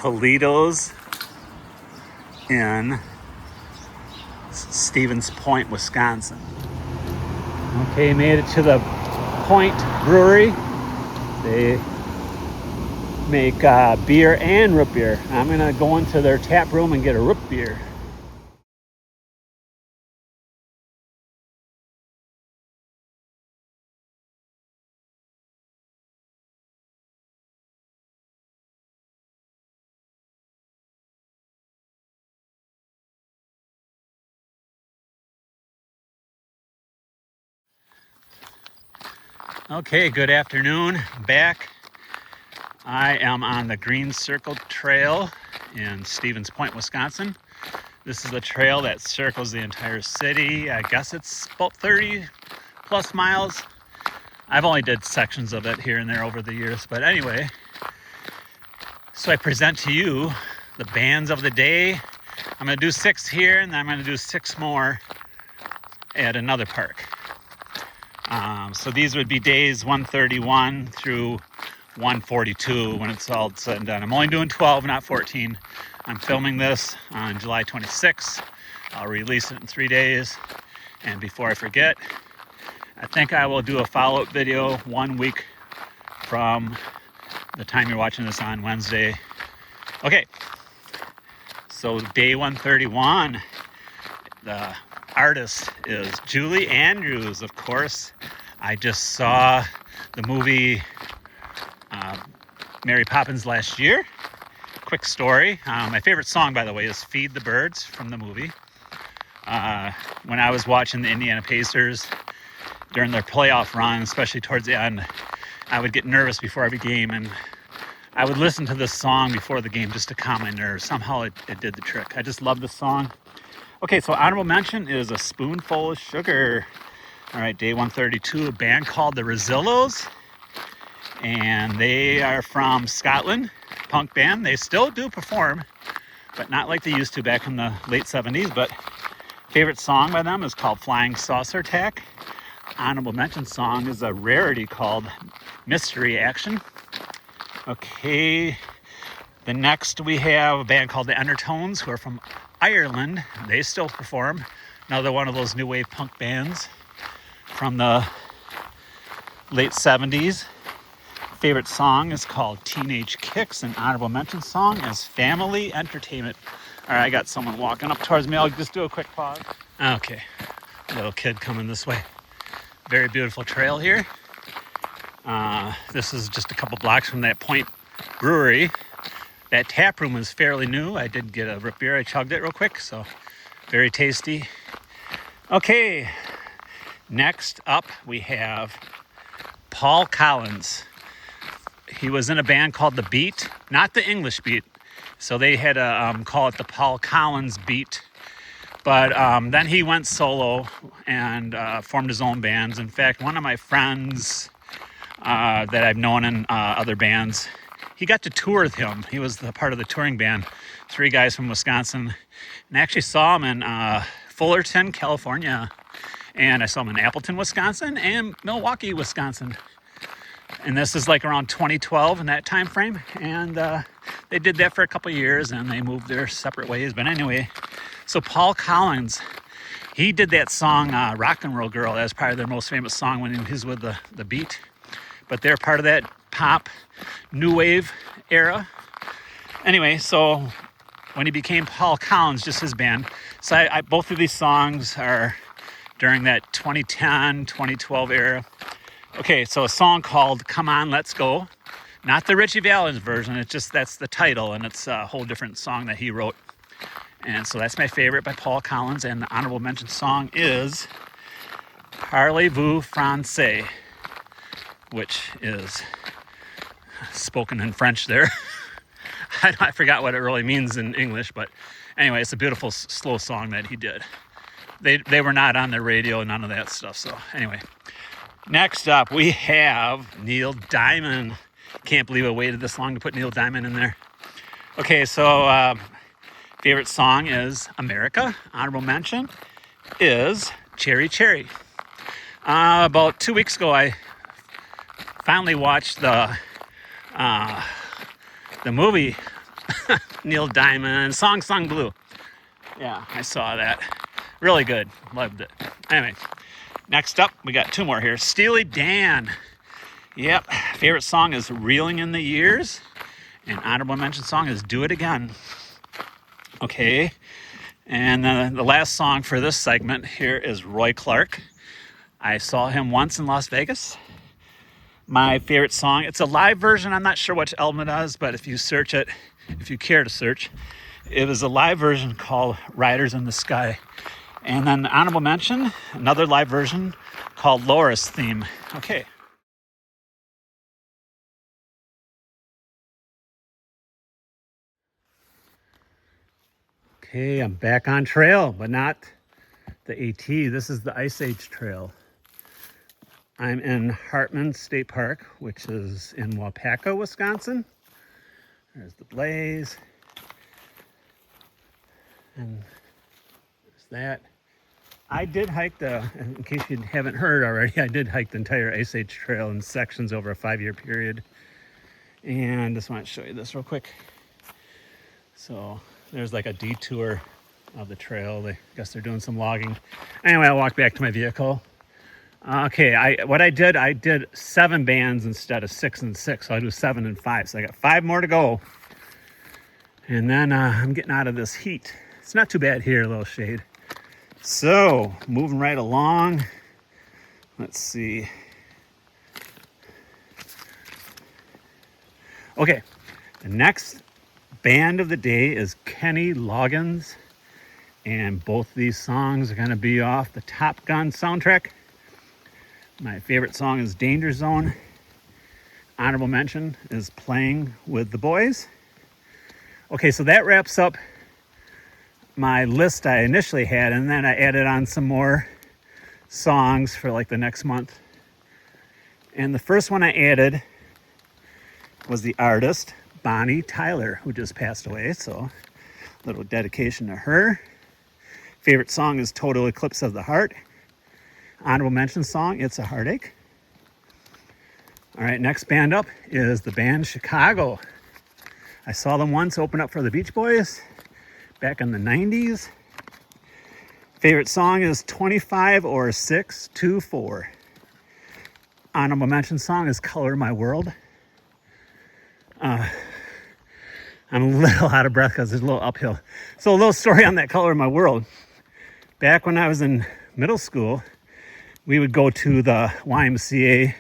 Toledo's in Stevens Point, Wisconsin. Okay, made it to the Point Brewery. They make beer and root beer. I'm gonna go into their tap room and get a root beer. Okay, good afternoon. Back. I am on the Green Circle Trail in Stevens Point, Wisconsin. This is the trail that circles the entire city. I guess it's about 30 plus miles. I've only did sections of it here and there over the years, but anyway. So I present to you the bands of the day. I'm gonna do 6 here and then I'm gonna do 6 more at another park. So these would be days 131 through 142 when it's all said and done. I'm only doing 12, not 14. I'm filming this on July 26th. I'll release it in 3 days. And before I forget, I think I will do a follow-up video 1 week from the time you're watching this on Wednesday. Okay, so day 131, the artist is Julie Andrews, of course. I just saw the movie Mary Poppins last year. Quick story. My favorite song, by the way, is Feed the Birds from the movie. When I was watching the Indiana Pacers during their playoff run, especially towards the end, I would get nervous before every game, and I would listen to this song before the game just to calm my nerves. Somehow it did the trick. I just love this song. Okay, so honorable mention is A Spoonful of Sugar. All right, day 132, a band called the Rosillos, and they are from Scotland, punk band. They still do perform, but not like they used to back in the late 70s. But favorite song by them is called Flying Saucer Attack. Honorable mention song is a rarity called Mystery Action. Okay, the next we have a band called the Undertones, who are from Ireland. They still perform. Another one of those new wave punk bands from the late 70s. Favorite song is called Teenage Kicks, and honorable mention song is Family Entertainment. All right, I got someone walking up towards me. I'll just do a quick pause. Okay, little kid coming this way. Very beautiful trail here. This is just a couple blocks from that Point Brewery. That tap room is fairly new. I did get a root beer. I chugged it real quick, so very tasty. Okay, next up we have Paul Collins. He was in a band called The Beat, not the English Beat. So they had to call it the Paul Collins Beat. But then he went solo and formed his own bands. In fact, one of my friends that I've known in other bands, he got to tour with him. He was the part of the touring band, 3 guys from Wisconsin. And I actually saw him in Fullerton, California. And I saw him in Appleton, Wisconsin, and Milwaukee, Wisconsin. And this is like around 2012 in that time frame. And they did that for a couple years and they moved their separate ways. But anyway, so Paul Collins, he did that song Rock and Roll Girl. That was probably their most famous song when he was with the Beat. But they're part of that pop new wave era. Anyway, so when he became Paul Collins, just his band. So I both of these songs are during that 2010, 2012 era. Okay, so a song called Come On, Let's Go. Not the Richie Valens version, it's just that's the title, and it's a whole different song that he wrote. And so that's my favorite by Paul Collins, and the honorable mention song is Parlez-vous Français, which is spoken in French there. I forgot what it really means in English, but anyway, it's a beautiful, slow song that he did. They were not on the radio, none of that stuff, so anyway. Next up, we have Neil Diamond. Can't believe I waited this long to put Neil Diamond in there. Okay, so favorite song is America. Honorable mention is Cherry Cherry. About 2 weeks ago, I finally watched the movie Neil Diamond, Song Sung Blue. Yeah, I saw that. Really good. Loved it. Anyway, next up, we got two more here. Steely Dan. Yep. Favorite song is Reeling in the Years. And honorable mention song is Do It Again. Okay. And the last song for this segment here is Roy Clark. I saw him once in Las Vegas. My favorite song, it's a live version. I'm not sure which album it is, but if you search it, if you care to search, it was a live version called Riders in the Sky. And then honorable mention, another live version called Laura's Theme. Okay. Okay, I'm back on trail, but not the AT. This is the Ice Age Trail. I'm in Hartman State Park, which is in Waupaca, Wisconsin. There's the blaze. And there's that. I did hike in case you haven't heard already, I did hike the entire Ice Age Trail in sections over a 5-year period. And just want to show you this real quick. So there's like a detour of the trail. I guess they're doing some logging. Anyway, I walked back to my vehicle. Okay, I did 7 bands instead of 6 and 6. So I do 7 and 5. So I got 5 more to go. And then I'm getting out of this heat. It's not too bad here, a little shade. So moving right along. Let's see. Okay, the next band of the day is Kenny Loggins. And both these songs are going to be off the Top Gun soundtrack. My favorite song is Danger Zone. Honorable mention is Playing with the Boys. Okay, so that wraps up my list I initially had, and then I added on some more songs for like the next month. And the first one I added was the artist Bonnie Tyler, who just passed away, so a little dedication to her. Favorite song is Total Eclipse of the Heart. Honorable mention song, It's a Heartache. All right, next band up is the band Chicago. I saw them once open up for the Beach Boys back in the 90s. Favorite song is 25 or 624. Honorable mention song is Color My World. I'm a little out of breath because it's a little uphill. So a little story on that Color My World. Back when I was in middle school, we would go to the YMCA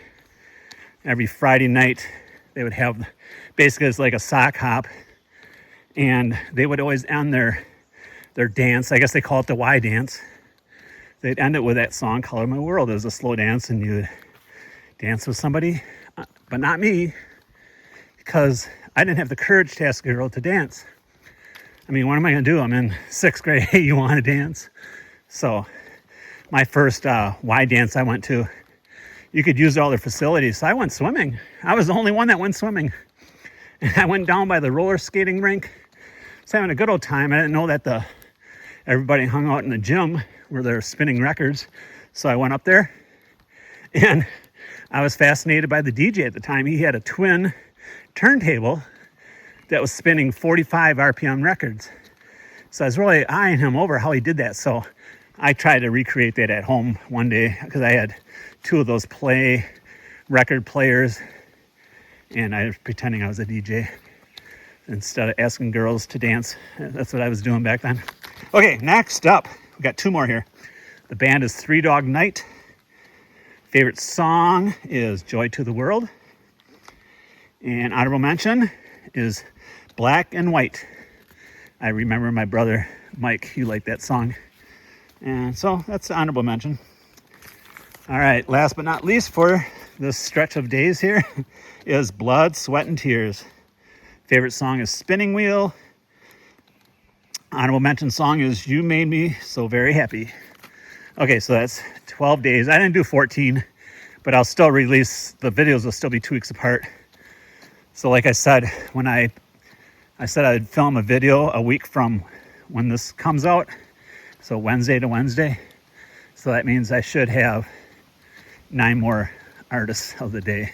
every Friday night. They would have, basically it's like a sock hop, and they would always end their dance, I guess they call it the Y dance. They'd end it with that song, Color My World. It was a slow dance, and you'd dance with somebody, but not me, because I didn't have the courage to ask a girl to dance. I mean, what am I gonna do? I'm in 6th grade, hey, you wanna dance? So my first Y dance I went to, you could use all their facilities. So I went swimming. I was the only one that went swimming. And I went down by the roller skating rink. I was having a good old time. I didn't know that everybody hung out in the gym where they're spinning records. So I went up there, and I was fascinated by the DJ at the time. He had a twin turntable that was spinning 45 RPM records. So I was really eyeing him over how he did that. So I tried to recreate that at home one day because I had 2 of those record players, and I was pretending I was a DJ instead of asking girls to dance. That's what I was doing back then. Okay, next up, we got 2 more here. The band is Three Dog Night. Favorite song is Joy to the World. And honorable mention is Black and White. I remember my brother Mike, he liked that song. And so that's the honorable mention. All right, last but not least for this stretch of days here is Blood, Sweat, and Tears. Favorite song is Spinning Wheel. Honorable mention song is You Made Me So Very Happy. Okay, so that's 12 days. I didn't do 14, but I'll still release, the videos will still be 2 weeks apart. So like I said, when I said I'd film a video a week from when this comes out, so Wednesday to Wednesday. So that means I should have 9 more artists of the day,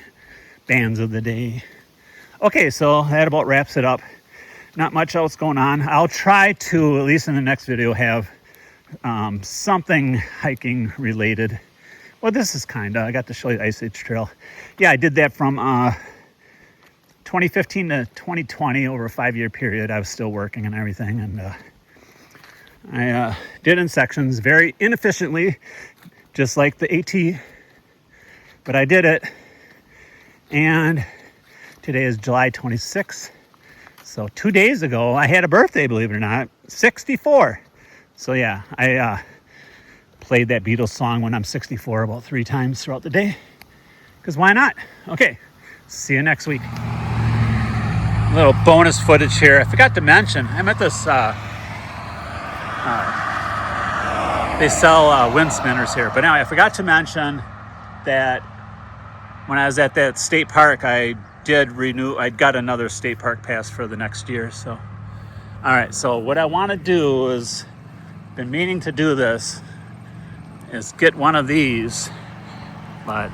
bands of the day. Okay, so that about wraps it up. not much else going on. I'll try to, at least in the next video, have something hiking related. Well, this is I got to show you the Ice Age Trail. Yeah, I did that from 2015 to 2020, over a 5-year period. I was still working and everything, and I did in sections very inefficiently, just like the AT, but I did it. And today is July 26th. So 2 days ago, I had a birthday, believe it or not, 64. So yeah, I played that Beatles song When I'm 64 about 3 times throughout the day, because why not? Okay, see you next week. A little bonus footage here. I forgot to mention, I'm at this, they sell wind spinners here. But anyway, I forgot to mention that when I was at that state park, I got another state park pass for the next year. So, all right, so what I want to do is, been meaning to do this, is get one of these, but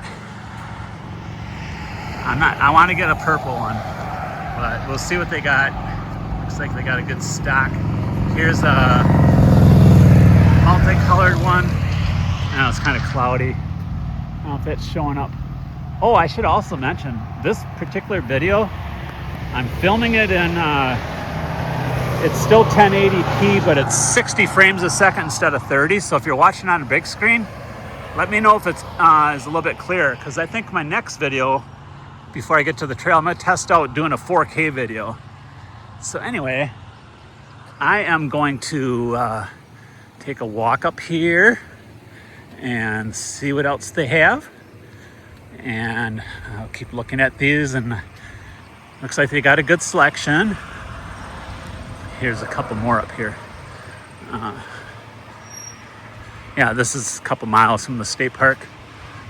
I want to get a purple one, but we'll see what they got. Looks like they got a good stock. Here's a multicolored one. Now it's kind of cloudy. I don't know if it's showing up. Oh, I should also mention, this particular video, I'm filming it in, it's still 1080p, but it's 60 frames a second instead of 30. So if you're watching on a big screen, let me know if it's is a little bit clearer, because I think my next video, before I get to the trail, I'm gonna test out doing a 4K video. So anyway, I am going to take a walk up here and see what else they have. And I'll keep looking at these, and looks like they got a good selection. Here's a couple more up here. Yeah, this is a couple miles from the state park.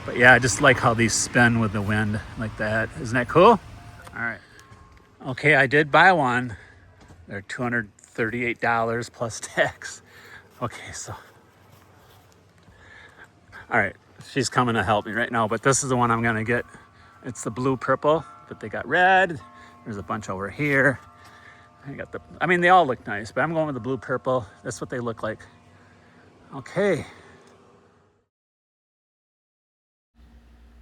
But yeah, I just like how these spin with the wind like that. Isn't that cool? All right. Okay, I did buy one. They're $238 plus tax. Okay, so. All right, she's coming to help me right now, but this is the one I'm gonna get. It's the blue purple, but they got red. There's a bunch over here. I mean, they all look nice, but I'm going with the blue purple. That's what they look like. Okay.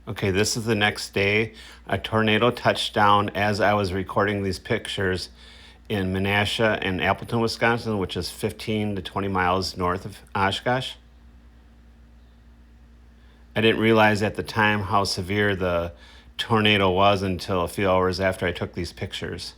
Okay, this is the next day. A tornado touched down as I was recording these pictures in Menasha and Appleton, Wisconsin, which is 15 to 20 miles north of Oshkosh. I didn't realize at the time how severe the tornado was until a few hours after I took these pictures.